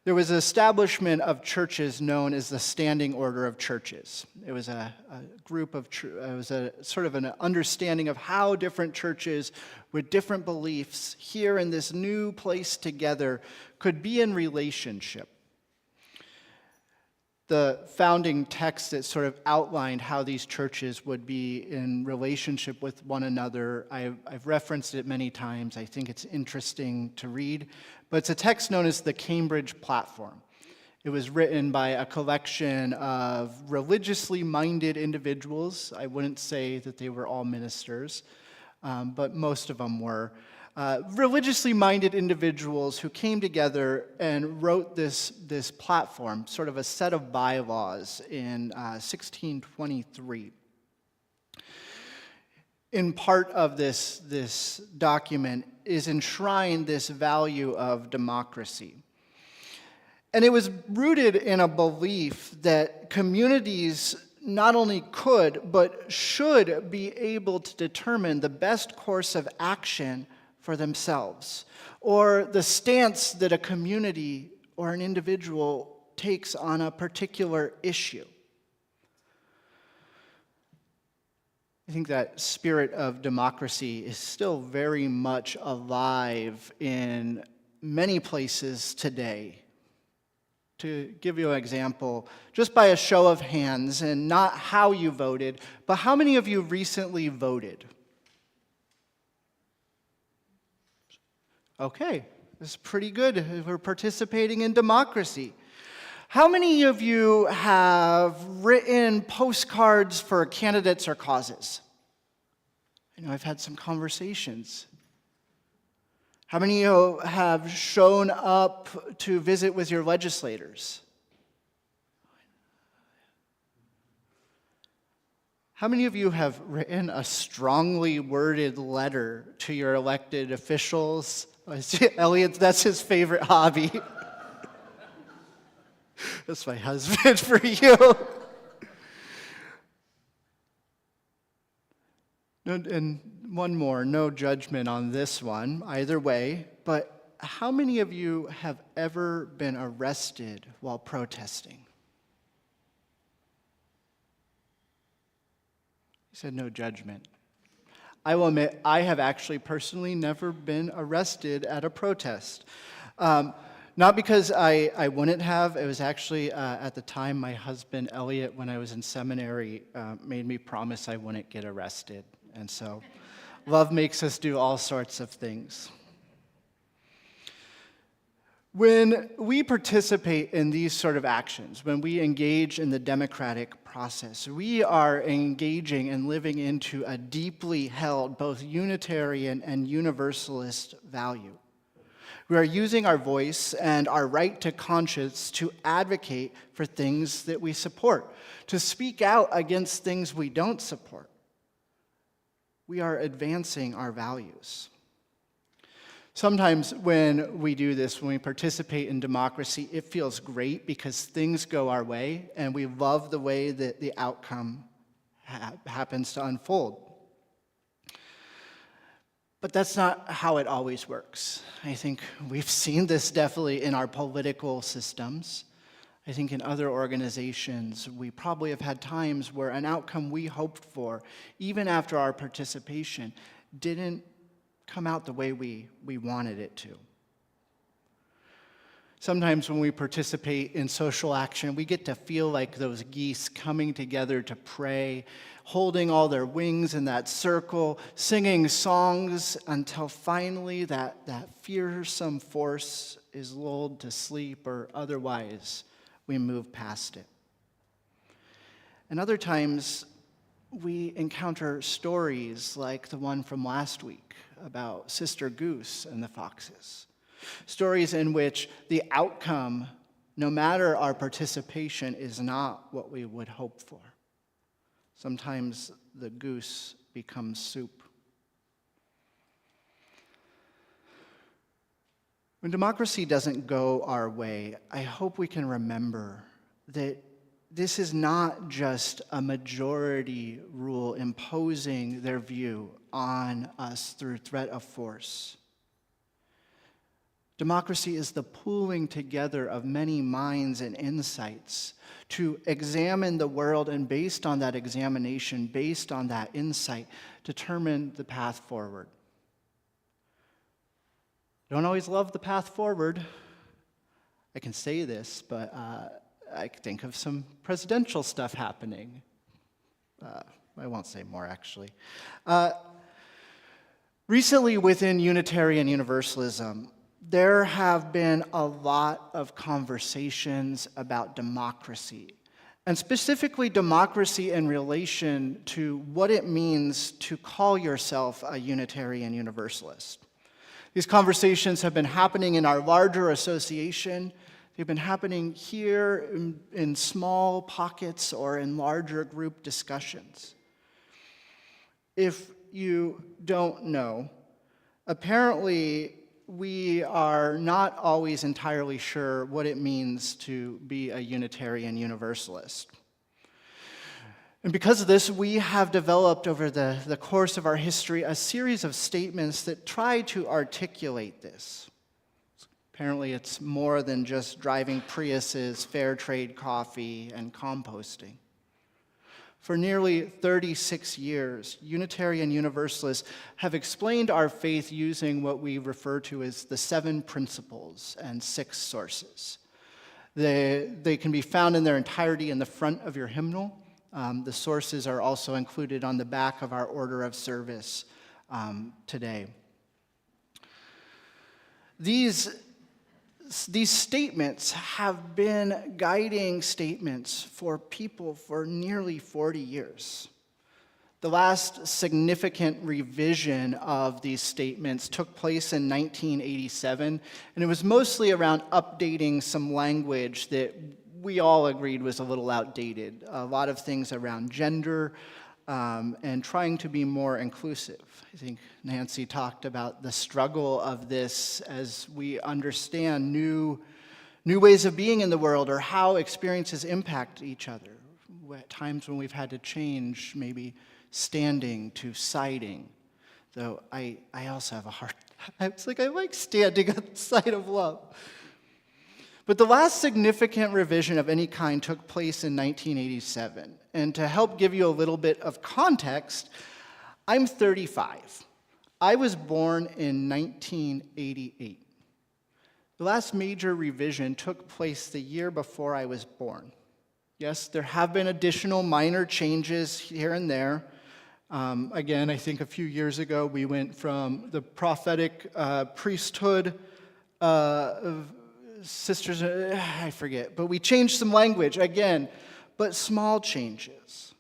there was an establishment of churches known as the Standing Order of Churches. It was a group of, it was a sort of an understanding of how different churches with different beliefs here in this new place together could be in relationship. The founding text that sort of outlined how these churches would be in relationship with one another, I've referenced it many times. I think it's interesting to read. But it's a text known as the Cambridge Platform. It was written by a collection of religiously minded individuals. I wouldn't say that they were all ministers, but most of them were. Religiously minded individuals who came together and wrote this platform, sort of a set of bylaws in 1623. In part of this document is enshrined this value of democracy. And it was rooted in a belief that communities not only could, but should be able to determine the best course of action for themselves, or the stance that a community or an individual takes on a particular issue. I think that spirit of democracy is still very much alive in many places today. to give you an example, just by a show of hands, and not how you voted, but how many of you recently voted? Okay, this is pretty good. We're participating in democracy. How many of you have written postcards for candidates or causes? I know I've had some conversations. How many of you have shown up to visit with your legislators? How many of you have written a strongly worded letter to your elected officials? Elliot, that's his favorite hobby. That's my husband for you. And one more, no judgment on this one, either way, but how many of you have ever been arrested while protesting? He said no judgment. I will admit, I have actually personally never been arrested at a protest. Not because I wouldn't have. It was actually, at the time, my husband, Elliot, when I was in seminary, made me promise I wouldn't get arrested. And so, love makes us do all sorts of things. When we participate in these sort of actions, when we engage in the democratic process, we are engaging and living into a deeply held, both Unitarian and Universalist value. We are using our voice and our right to conscience to advocate for things that we support, to speak out against things we don't support. We are advancing our values. Sometimes when we do this, when we participate in democracy, it feels great because things go our way and we love the way that the outcome happens to unfold. But that's not how it always works. I think we've seen this definitely in our political systems. I think in other organizations, we probably have had times where an outcome we hoped for, even after our participation, didn't come out the way we wanted it to. Sometimes when we participate in social action, we get to feel like those geese coming together to pray, holding all their wings in that circle, singing songs until finally that fearsome force is lulled to sleep, or otherwise we move past it. And other times we encounter stories like the one from last week about Sister Goose and the foxes. Stories in which the outcome, no matter our participation, is not what we would hope for. Sometimes the goose becomes soup. When democracy doesn't go our way, I hope we can remember that this is not just a majority rule imposing their view on us through threat of force. Democracy is the pooling together of many minds and insights to examine the world, and based on that examination, based on that insight, determine the path forward. Don't always love the path forward. I can say this, but I think of some presidential stuff happening. I won't say more, actually. Recently, within Unitarian Universalism, there have been a lot of conversations about democracy, and specifically democracy in relation to what it means to call yourself a Unitarian Universalist. These conversations have been happening in our larger association. They've been happening here in small pockets or in larger group discussions. If you don't know, apparently we are not always entirely sure what it means to be a Unitarian Universalist. And because of this, we have developed over the course of our history a series of statements that try to articulate this. Apparently, it's more than just driving Priuses, fair trade coffee, and composting. For nearly 36 years, Unitarian Universalists have explained our faith using what we refer to as the 7 principles and 6 sources. They can be found in their entirety in the front of your hymnal. The sources are also included on the back of our order of service today. These statements have been guiding statements for people for nearly 40 years. The last significant revision of these statements took place in 1987, and it was mostly around updating some language that we all agreed was a little outdated. A lot of things around gender and trying to be more inclusive. I think Nancy talked about the struggle of this as we understand new ways of being in the world or how experiences impact each other. At times when we've had to change maybe standing to siding, though I also have a hard time. It's like I like standing on the side of love. But the last significant revision of any kind took place in 1987. And to help give you a little bit of context, I'm 35. I was born in 1988. The last major revision took place the year before I was born. Yes, there have been additional minor changes here and there. Again, I think a few years ago we went from the prophetic priesthood of sisters, I forget, but we changed some language again, but small changes.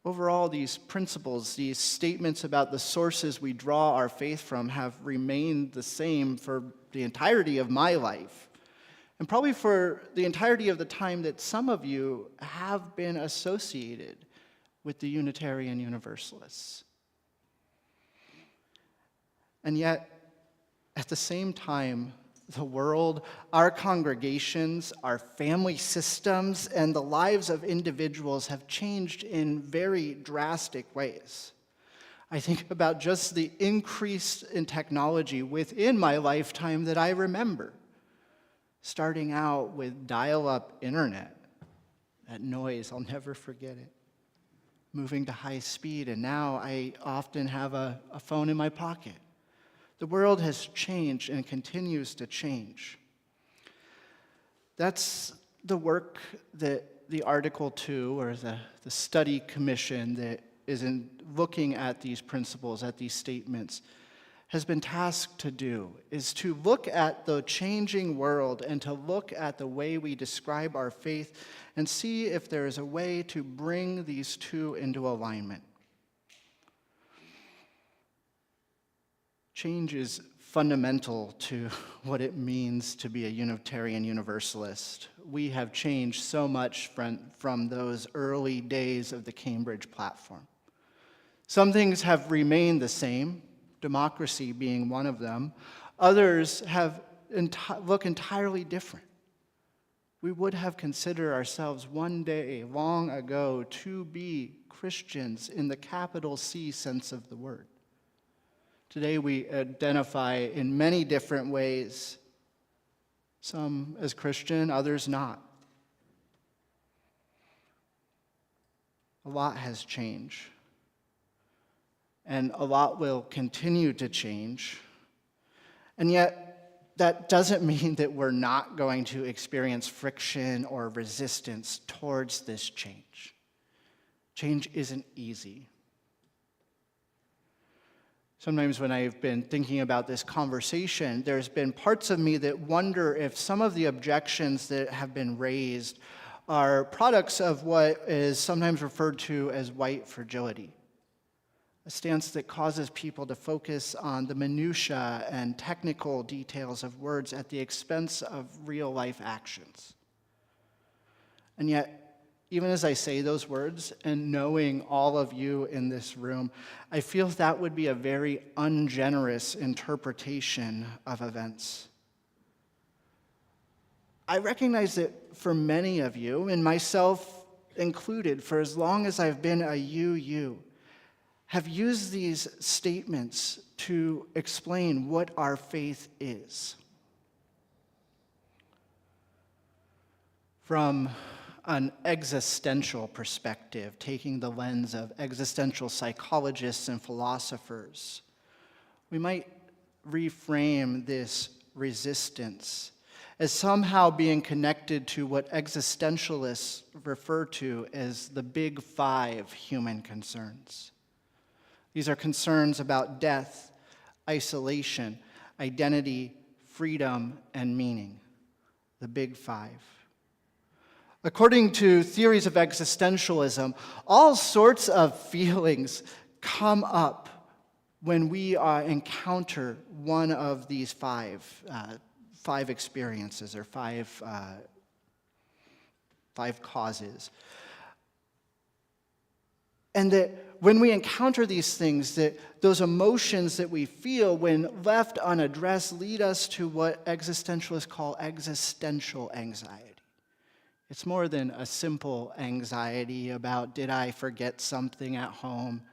Overall, these principles, these statements about the sources we draw our faith from have remained the same for the entirety of my life, and probably for the entirety of the time that some of you have been associated with the Unitarian Universalists. And yet, at the same time, the world, our congregations, our family systems, and the lives of individuals have changed in very drastic ways. I think about just the increase in technology within my lifetime that I remember. Starting out with dial-up internet, that noise, I'll never forget it. Moving to high speed, and now I often have a phone in my pocket. The world has changed and continues to change. That's the work that the Article 2, or the study commission that is looking at these principles, at these statements, has been tasked to do, is to look at the changing world and to look at the way we describe our faith and see if there is a way to bring these two into alignment. Change is fundamental to what it means to be a Unitarian Universalist. We have changed so much from those early days of the Cambridge platform. Some things have remained the same, democracy being one of them. Others have look entirely different. We would have considered ourselves one day, long ago, to be Christians in the capital C sense of the word. Today we identify in many different ways, some as Christian, others not. A lot has changed, and a lot will continue to change, and yet that doesn't mean that we're not going to experience friction or resistance towards this change. Change isn't easy. Sometimes when I've been thinking about this conversation, there's been parts of me that wonder if some of the objections that have been raised are products of what is sometimes referred to as white fragility, a stance that causes people to focus on the minutiae and technical details of words at the expense of real-life actions. And yet, even as I say those words, and knowing all of you in this room, I feel that would be a very ungenerous interpretation of events. I recognize that for many of you, and myself included, for as long as I've been a UU, have used these statements to explain what our faith is. From an existential perspective, taking the lens of existential psychologists and philosophers, we might reframe this resistance as somehow being connected to what existentialists refer to as the big five human concerns. These are concerns about death, isolation, identity, freedom, and meaning. The big five. According to theories of existentialism, all sorts of feelings come up when we encounter one of these five experiences or five causes. And that when we encounter these things, that those emotions that we feel when left unaddressed lead us to what existentialists call existential anxiety. It's more than a simple anxiety about, did I forget something at home?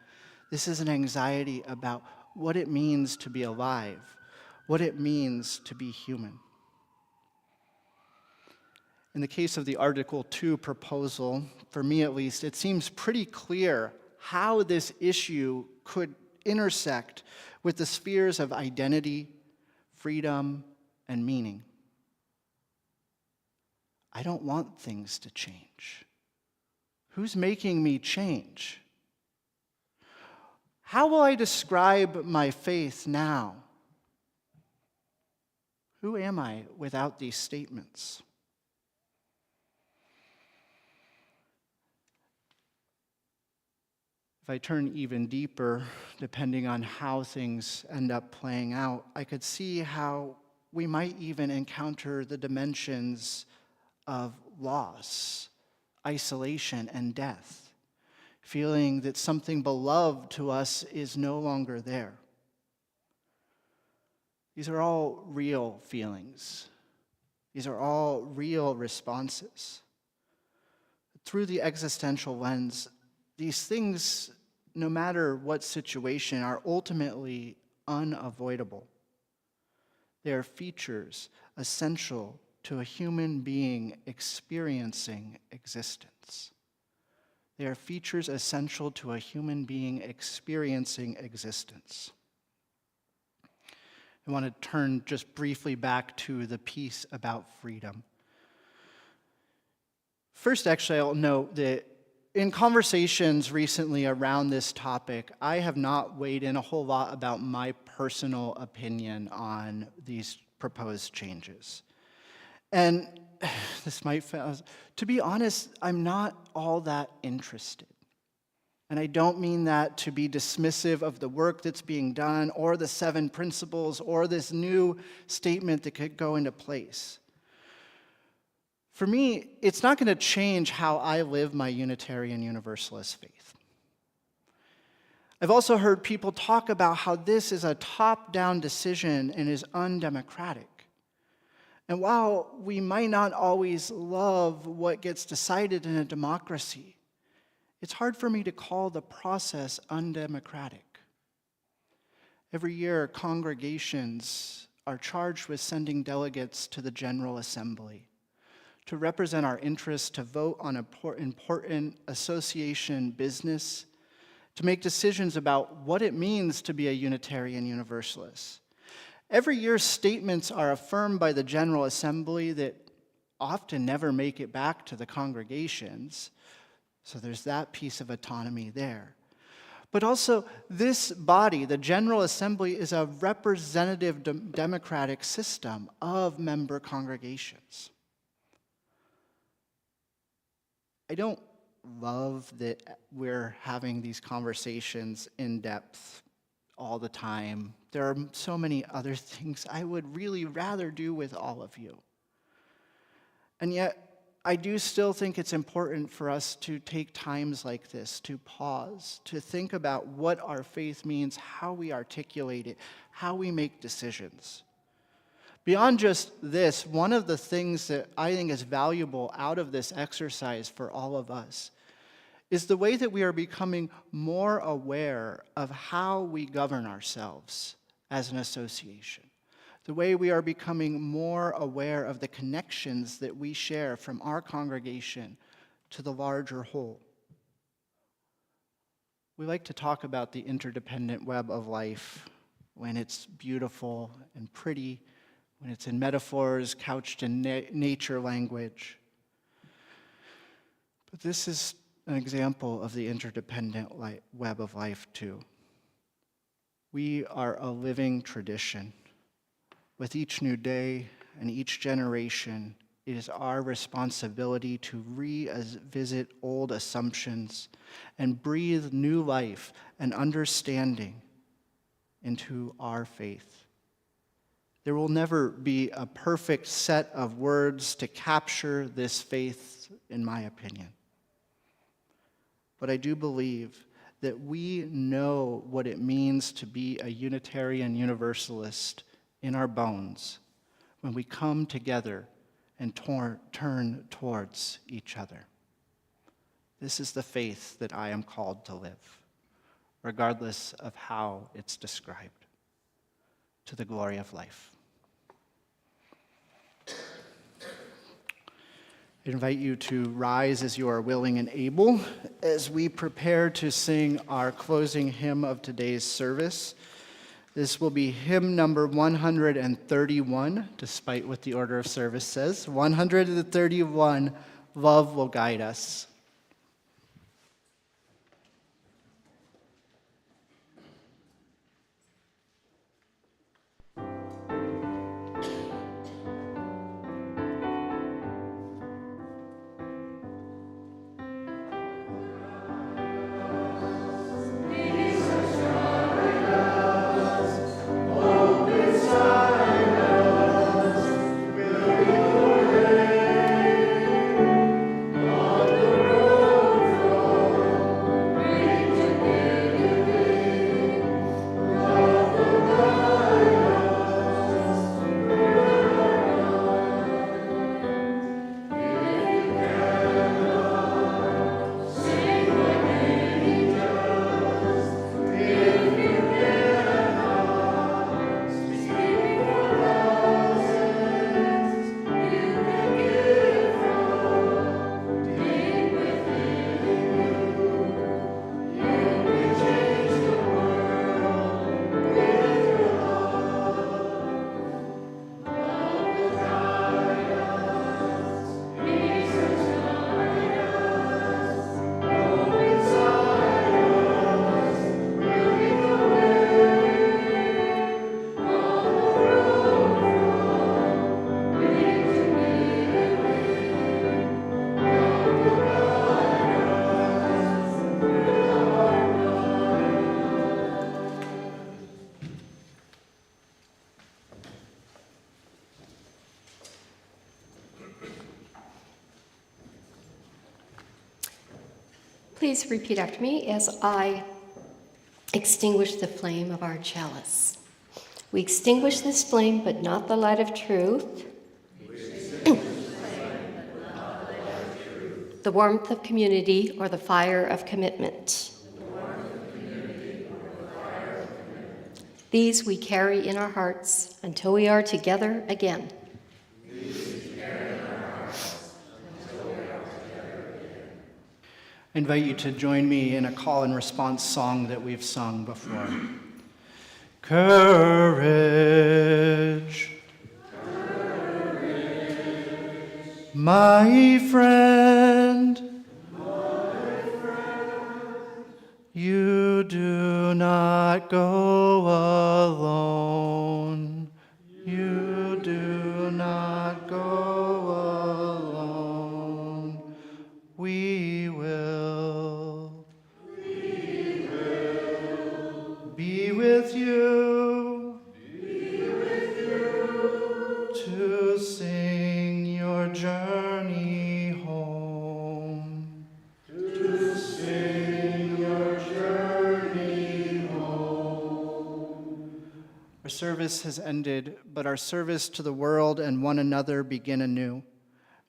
This is an anxiety about what it means to be alive, what it means to be human. In the case of the Article 2 proposal, for me at least, it seems pretty clear how this issue could intersect with the spheres of identity, freedom, and meaning. I don't want things to change. Who's making me change? How will I describe my faith now? Who am I without these statements? If I turn even deeper, depending on how things end up playing out, I could see how we might even encounter the dimensions of loss, isolation, and death, feeling that something beloved to us is no longer there. These are all real feelings. These are all real responses. Through the existential lens, these things, no matter what situation, are ultimately unavoidable. They are features essential to a human being experiencing existence. They are features essential to a human being experiencing existence. I want to turn just briefly back to the piece about freedom. First, actually, I'll note that in conversations recently around this topic, I have not weighed in a whole lot about my personal opinion on these proposed changes. And this might sound, to be honest, I'm not all that interested. And I don't mean that to be dismissive of the work that's being done or the 7 principles or this new statement that could go into place. For me, it's not going to change how I live my Unitarian Universalist faith. I've also heard people talk about how this is a top-down decision and is undemocratic. And while we might not always love what gets decided in a democracy, it's hard for me to call the process undemocratic. Every year, congregations are charged with sending delegates to the General Assembly to represent our interests, to vote on important association business, to make decisions about what it means to be a Unitarian Universalist. Every year, statements are affirmed by the General Assembly that often never make it back to the congregations. So there's that piece of autonomy there. But also, this body, the General Assembly, is a representative democratic system of member congregations. I don't love that we're having these conversations in depth all the time. There are so many other things I would really rather do with all of you. And yet, I do still think it's important for us to take times like this, to pause, to think about what our faith means, how we articulate it, how we make decisions. Beyond just this, one of the things that I think is valuable out of this exercise for all of us is the way that we are becoming more aware of how we govern ourselves as an association. The way we are becoming more aware of the connections that we share from our congregation to the larger whole. We like to talk about the interdependent web of life when it's beautiful and pretty, when it's in metaphors couched in nature language. But this is an example of the interdependent web of life, too. We are a living tradition. With each new day and each generation, it is our responsibility to revisit old assumptions and breathe new life and understanding into our faith. There will never be a perfect set of words to capture this faith, in my opinion. But I do believe that we know what it means to be a Unitarian Universalist in our bones when we come together and turn towards each other. This is the faith that I am called to live, regardless of how it's described, to the glory of life. I invite you to rise as you are willing and able as we prepare to sing our closing hymn of today's service. This will be hymn number 131, despite what the order of service says. 131, Love Will Guide Us. Please repeat after me as I extinguish the flame of our chalice. We extinguish this flame, but not the light of truth. The warmth of community or the fire of commitment. These we carry in our hearts until we are together again. I invite you to join me in a call and response song that we've sung before. Courage, my friend, you do not go alone. You do not go alone. We will be with you to sing your journey home. To sing your journey home. Our service has ended, but our service to the world and one another begin anew.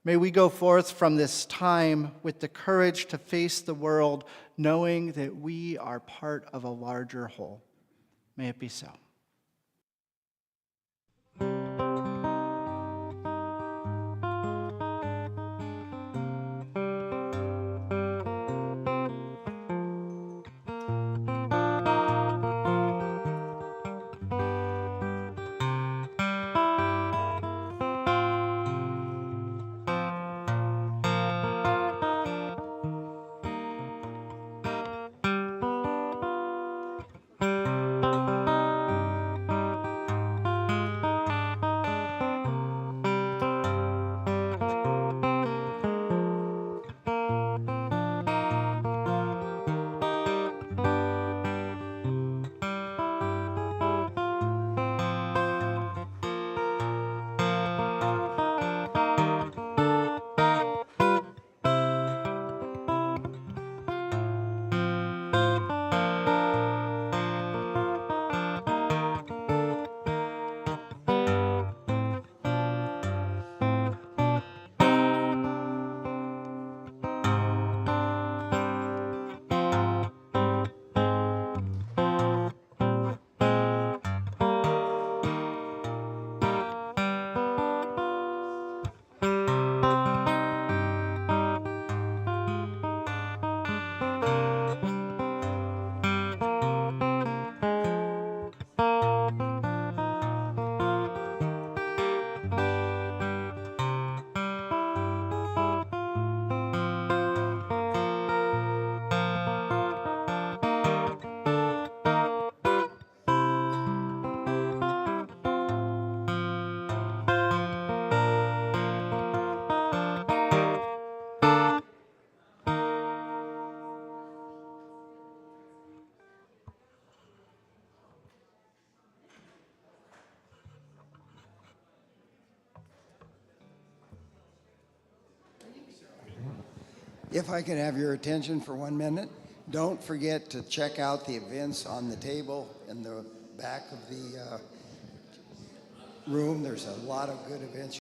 May we go forth from this time with the courage to face the world, knowing that we are part of a larger whole. May it be so. If I could have your attention for 1 minute, don't forget to check out the events on the table in the back of the room. There's a lot of good events